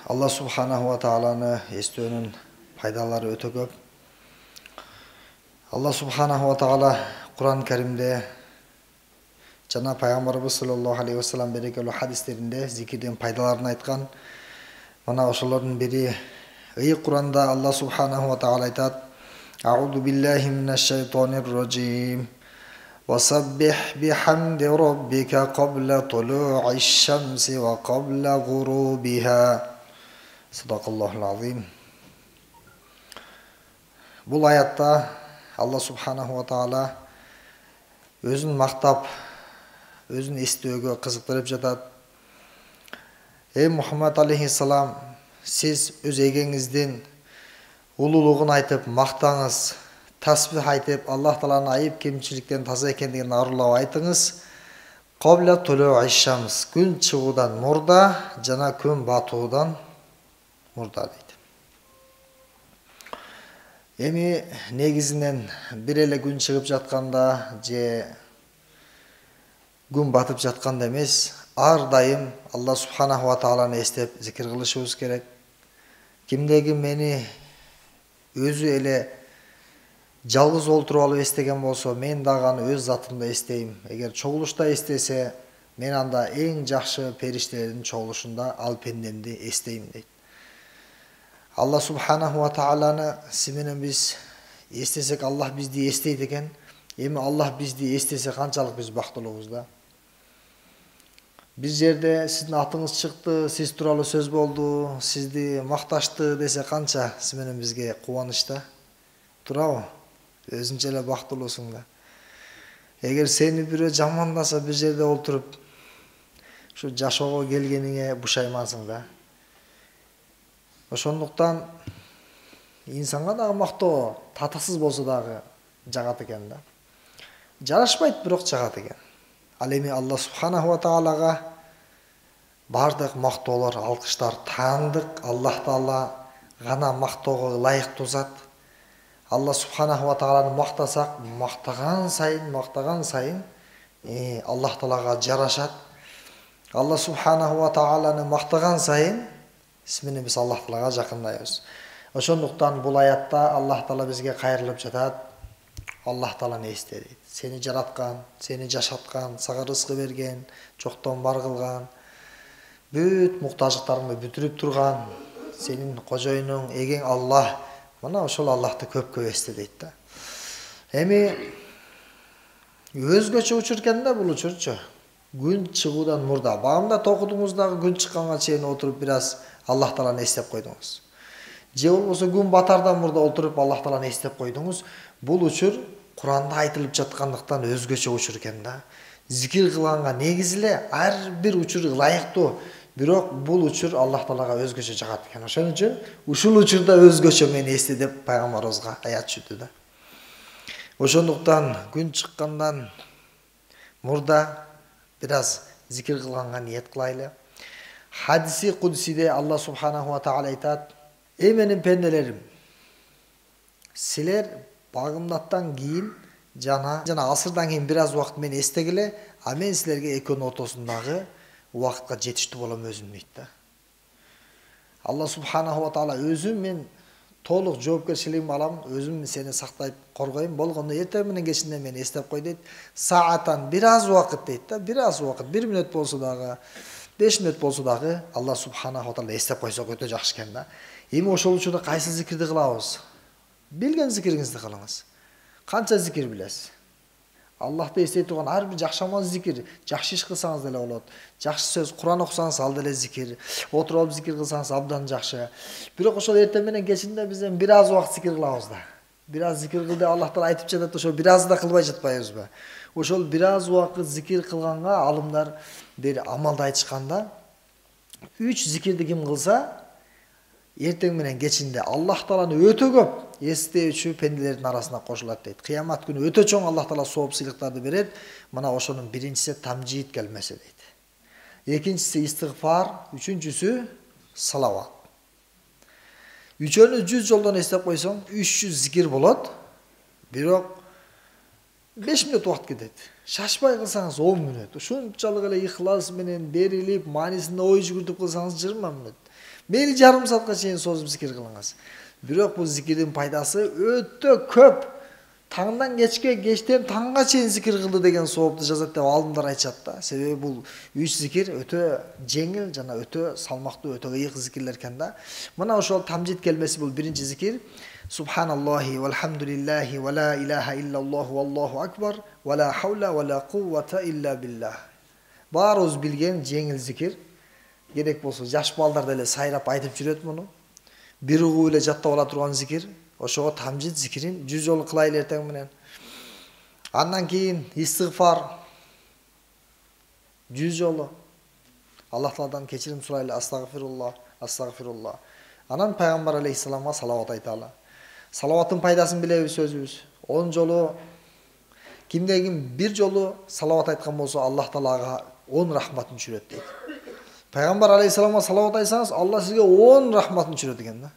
Allah subhanahu wa ta'ala'nı estoonun пайдалары өтө көп. Allah subhanahu wa ta'ala Kur'an-ı Kerim'de жана Пайгамбарыбыз sallallahu aleyhi ve sellem берекелүү hadislerinde zikirden пайдаларын айтқан. Мына ошолордун бири Kur'an'da Allah subhanahu wa ta'ala айтат: A'udhu billahi mineşşeytanirracim. وَسَبِّحْ بِحَمْدِ رَبِّكَ قَبْلَ طُلُوعِ الشَّمْسِ وَقَبْلَ غُرُوبِهَا. Sadaqallahul azim. Бұл аятта Allah subhanahu wa ta'ala өзін мақтап, өзін естөөгө қызықтырып жатат. Ey Muhammed aleyhisselam, siz өз эгеңиздин улуулугун айтып, мақтаңыз, tasbih айтып, Аллах Тааланын айып кемчиликтен таза экендигин арулап айтыңыз. Qabla tulu'i shams, күн чыгуудан мурда жана күн батуудан мурда дейт. Эми негизинен бир эле күн чыгып жатканда же күн батып жатканда эмес, ар дайым Алла субханаху ва тааланы эстеп зикир кылышыбыз керек. Кимдеги мени өзү эле жалгыз олтуруп алып эстеген болсо, мен дагы аны өз затымда эстейм. Эгер чогулушта эстесе, мен анда эң жакшы периштелердин чогулушунда ал пендемди эстейм дейт. Allah subhanahu wa ta'ala'nı siz biz istesek Allah bizdi esteydi eken, emi Allah bizdi estese kançalık biz baktılığız da. Biz yerde sizin atınız çıktı, siz turalı söz boldu, sizdi maktaştı dese kança siz bizge kuvanışta. Tura o, özünçele baktılığısın da. Eğer seni biri jamandasa bir yerde olturup, şu jaşogo gelgenine buşaymansın da. Ошондуктан инсанга дагы мактоо татыксыз болсо дагы жагат экен да. Жарашпайт, бирок жагат экен. Ал эми Алла субханаху ва таалага бардык мактоолор, алкыштар таандык. Аллах Таала гана мактоого ылайыктуу зат. Алла субханаху ва тааланы мактасак, мактаган сайын Аллах Таалага жарашат. Алла субханаху ва тааланы мактаган сайын biz Allah Taalaga жакындайбыз. Ошондуктан бул аятта Аллах Таала бизге кайрылып жатат. Аллах Тааланы эсте дейт. Сени жараткан, сени жашаткан, сага рызкы берген, жоктон бар кылган, бүт муктаждыктарыңды бүтүрүп турган, сенин кожоюнуң, эгең Аллах. Мына ошол Аллахты көп эсте дейт да. Эми өзгөчө учур экен да бул учурчу. Күн чыгуудан мурда. Багымда токудуңуз дагы күн чыкканга чейин отуруп бир аз Аллах Тааланы эстеп койдуңуз. Же болбосо күн батардан мурда отуруп Аллах Тааланы эстеп койдуңуз. Бул учур Куранда айтылып жаткандыктан өзгөчө учур экен да. Зикир кылганга негиз эле ар бир учур ылайыктуу, бирок бул учур Аллах Таалага өзгөчө жагат экен. Ошон үчүн ушул учурда өзгөчө мени эсте деп пайгамбарыбызга аят түштү да. Ошондуктан күн чыккандан мурда бир аз зикир кылганга ниет кылайлы. Hadisi Kudsi'de Allah subhanahu wa ta'ala айтат: Ey menin pendeleriim, siler bagımdattan kийин жана асырдан кийин бир аз убакыт мени эстегиле, а мен силерге экөөнүн ортосундагы убакытка жетиштүү болом өзүм дейт да. Allah subhanahu wa ta'ala өзүм мен толук жоопкерчилигимди алам, өзүм сени сактайт, коргойм, болгондо эртең менен кечинде мени эстеп кой дейт. Саатан бир аз убакыт дейт да, бир аз убакыт, 1 мүнөт болсо дагы, 5 мүнөт болсо дагы Алла субханаху ва таала эстеп койсок өтө жакшы экен да. Эми ошол учурда кайсы зикирди кылабыз? Билген зикириңизди кылыңыз. Канча зикир билесиз? Аллахты эстей турган ар бир жакшамал зикир, жакшы иш кылсаңыз деле болот. Жакшы сөз, Куран окусаңыз ал деле зикир, отуруп алып зикир кылсаңыз абдан жакшы. Бирок ошол эртең менен кечинде биз бир аз убакыт зикир кылабыз да. Бир аз зикир кыл деп Аллах Таала айтып жатат, ошол бир аз да кылбай жатпайбызбы? Ошол бир аз убакыт зикир кылганга алымдар бир амалда айтышканда 3 зикирди ким кылса эртең менен кечинде Аллах Тааланы өтө көп эстөөчү пенделердин арасына кошулат дейт. Кыямат күнү өтө чоң Аллах Таала сооп сыйлыктарды берет. Мына ошонун биринчиси тамжид келмеси дейт. Экинчиси истигфар, үчүнчүсү салават. Үчөөнү 100 жолдон эстеп койсоң 300 зикир болот. Бирок 5 мүнөт убакыт кетет. Шашпай кылсаңыз 10 мүнөт. Ушунчалык эле ихлас менен берилип, маанисинде ой жүгүртүп кылсаңыз 20 мүнөт. Мейли жарым саатка чейин созуп зикир кылыңыз. Бирок бул зикирдин пайдасы өтө көп. Таңдан кечке, кечтен таңга чейин зикир кылды деген соопту жазат деп алдымдар айтышат да. Себеби бул 3 зикир өтө жеңил жана өтө салмактуу, өтө ыйык зикирлер экен да. Мына ошол тамжид келмеси бул биринчи зикир. Субханаллахи валхамдулиллахи ва ла илаха иллаллаху валлаху акбар ва ла хаула ва ла куввата илля биллах. Баарыбыз билген жеңил зикир. Керек болсо жаш балдар деле сайрап айтып жүрөт муну. Бир угуу эле жаттап ала турган зикир. Ошого тамжид зикирин 100 жолу кылайлы эртең менен. Андан кийин истигфар 100 жолу. Аллах Тааладан кечирим сурайлы. Астагфируллах, астагфируллах. Анан пайгамбар алейхиссаламга салават айталы. Салаваттын пайдасын билебиз өзүбүз. 10 жолу кимде-ким 1 жолу салават айткан болсо Аллах Таалага 10 рахматын түшүрөт дейт. Пайгамбар алейхиссаламга салават айтсаңыз, Алла сизге 10 рахматын түшүрөт экен да.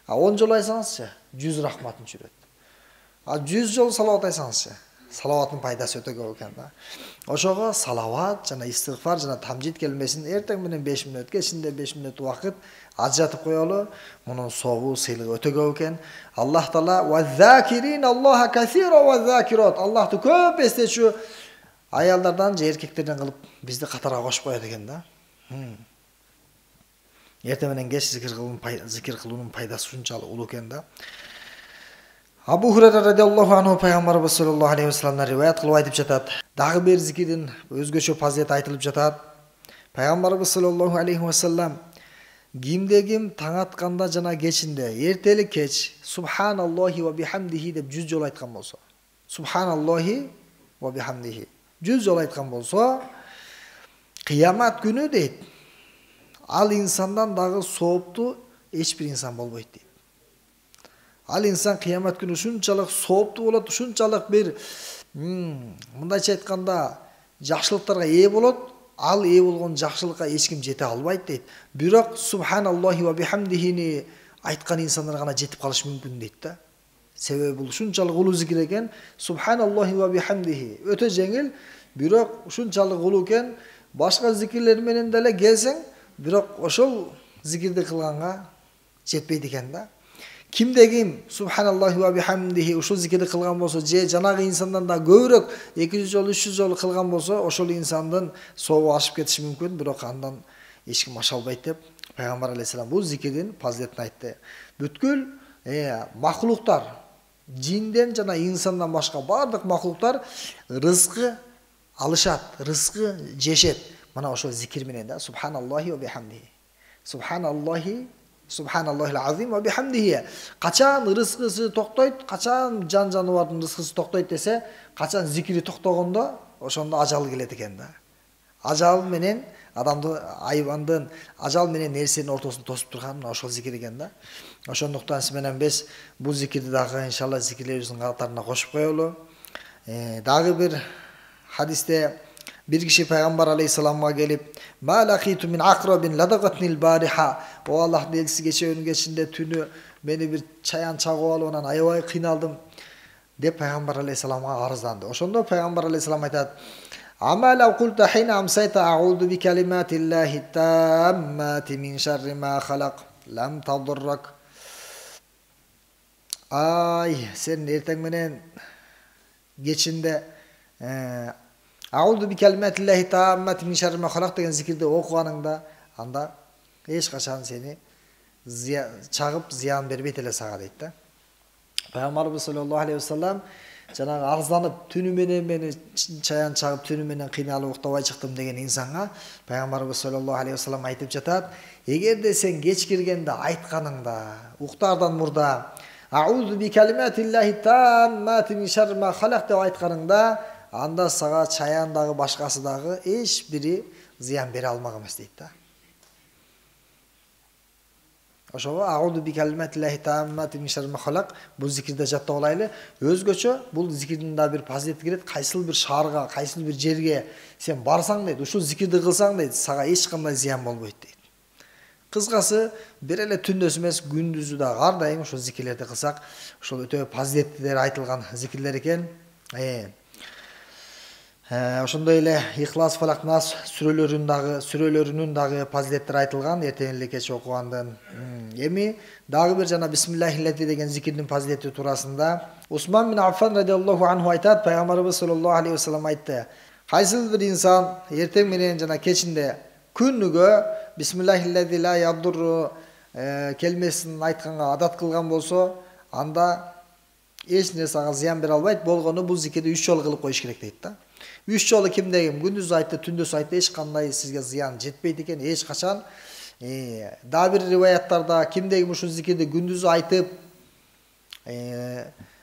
10 жолу айтсаңызчы 100 рахматын түшүрөт. 100 жолу салават айтсаңызчы, салаваттын пайдасы өтө көп экен да. Ошого салават жана истигфар жана тамжид келмесин эртең менен 5 мүнөт, кечинде 5 мүнөт убакыт ажыратып коелу. Мунун соогу, сыйлыгы өтө көп экен. Аллах Таала ва закирин Аллаха касира ва закират. Аллахты көп эстечү аялдардан же эркектерден кылып бизди катарга кошуп коет экен да. Эртең менен кеч зикир кылуунун пайдасы ушунчалык улуу экен да. Абу Хурайра радиаллаху анху пайгамбарыбыз саллаллаху алейхи вассаламдан риваят кылып айтып жатат. Дагы бир зикирдин өзгөчө фазилети айтылып жатат. Пайгамбарыбыз саллаллаху алейхи вассалам кимде-ким таң атканда жана кечинде, эртели кеч субханаллахи ва бихамдихи деп 100 жолу айткан болсо, субханаллахи ва бихамдихи 100 жолу айткан болсо, кыямат күнү дейт, ал инсандан дагы сооптуу эч бир инсан болбойт дейт. Ал инсан кыямат күнү ушунчалык сооптуу болот, ушунчалык бир мындайча айтканда жакшылыктарга ээ болот. Ал ээ болгон жакшылыкка эч ким жете албайт дейт. Бирок субханаллахи ва бихамдихини айткан инсандар гана жетип калыш мүмкүн дейт да. Себеби бул ушунчалык улуу зикир экен. Субханаллахи ва бихамдихи өтө жеңил, бирок ушунчалык улуу экен. Башка зикирлер менен деле келсең, бирок ошол зикирди кылганга жетпейт экен да. Кимде-ким субханаллахи ва бихамдихи ушул зикирди кылган болсо, же жанагы инсандан да көбүрөөк 200 жолу, 300 жолу кылган болсо, ошол инсандын сообу ашып кетиши мүмкүн, бирок андан эч ким аша албайт деп пайгамбар алейхиссалам бул зикирдин фазилетин айтты. Бүткүл махлуктар, жинден жана инсандан башка бардык махлуктар рызкы алышат, рызкы жешет. Мына ошол зикир менен да, субханаллахи ва бихамдихи. Субханаллахил азим ва бихамдихи. Качан рызкысы токтойт, качан жан жаныбардын рызкысы токтойт десе, качан зикири токтогондо, ошондо ажал келет экен да. Ажал менен адамды, айбандын ажал менен нерсенин ортосун тосуп турган ошол зикир экен да. Ошондуктан сиз менен биз бул зикирди дагы иншалла зикирлерибиздин катарына кошуп коелу. Дагы бир хадисте bir kişi Peygamber Aleyhisselam'a gelip "Ma laqitu min akrabin ladaqatnil bariha." O Allah delisi geçinde tünü beni bir çayan çagıp alıp ondan aябай kıynaldım dep Peygamber Aleyhisselam'a arızlandı. Oşonda Peygamber Aleyhisselam aytat: "Ama law qulta hina amsayta a'udhu bi kalimatillahi tammati min sharri ma khalaq lam tadurrak." Ay sen erteң menen geçinde A'udhu bi kalimatillahi tammati min sharri ma khalaq деген зикирди окуганыңда, анда эч качан сени чагып зыян бербейт эле сага дейт да. Пайгамбарыбыз саллаллаху алейхи вассалам жанагы арызданып түнү менен мени чаян чагып түнү менен кыйналып уктабай чыктым деген инсанга Пайгамбарыбыз саллаллаху алейхи вассалам айтып жатат: "Эгерде сен кеч киргенде айтканыңда, уктаардан мурда A'udhu bi kalimatillahi tammati min sharri ma khalaq деп айтканыңда, анда сага чаян дагы башкасы дагы эч бири зыян бере алмак эмес дейт да. Ошого а'уду би калиматиллахи тааммати мин шарри ма халак бул зикирде жаттап алайлы. Өзгөчө бул зикирдин да бир фазилети кирет. Кайсыл бир шаарга, кайсыл бир жерге сен барсаң дейт, ушул зикирди кылсаң дейт, сага эч кандай зыян болбойт дейт. Кыскасы бир эле түндөс эмес, күндүзү да ар дайым ушул зикирлерди кылсак, ушул өтө фазилеттер айтылган зикирлер экен. Ошондой эле Ихлас, Фалак, Нас сүрөлөрүнүн дагы фазилеттери айтылган эртең эле кеч окугандын. Эми дагы бир жана бисмиллахилляти деген зикирдин фазилети туурасында Усман бин Аффан радиаллаху анху айтат, пайгамбарыбыз саллаллаху алейхи вассалам айтты: кайсыл бир инсан эртең менен жана кечинде күнүгө бисмиллахилляти ла ядурру келмесин айтканга адат кылган болсо, анда эч нерсе ага зыян бере албайт. Болгону бул зикирди 3 жолу кылып коюш керек дейт да. 3 жолу кимде ким күндүз айтты, түндөс айтты, эч кандай сизге зыян жетпейт экен, эч качан. Дагы бир риваяттарда кимде ким ушул зикирди күндүз айтып,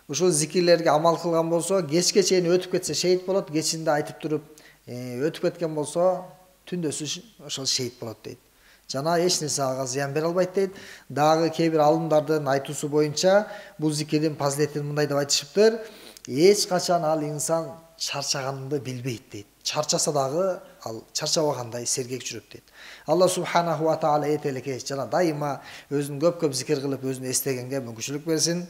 ушул зикирлерге амал кылган болсо, кечке чейин өтүп кетсе шейит болот, кечинде айтып туруп өтүп кеткен болсо, түндөсү ошол шейит болот дейт. Жана эч нерсе ага зыян бере албайт дейт. Дагы кээ бир алымдардын айтуусу боюнча бул зикирдин фазилетин мындай деп айтышыптыр: эч качан ал инсан чарчаганды билбейт дейт. Чарчаса дагы ал чарчабагандай сергек жүрөт дейт. Алла субханаху ва таала этелеке жана дайыма өзүн көп зикир кылып өзүнү эстегенге мүмкүнчүлүк берсин.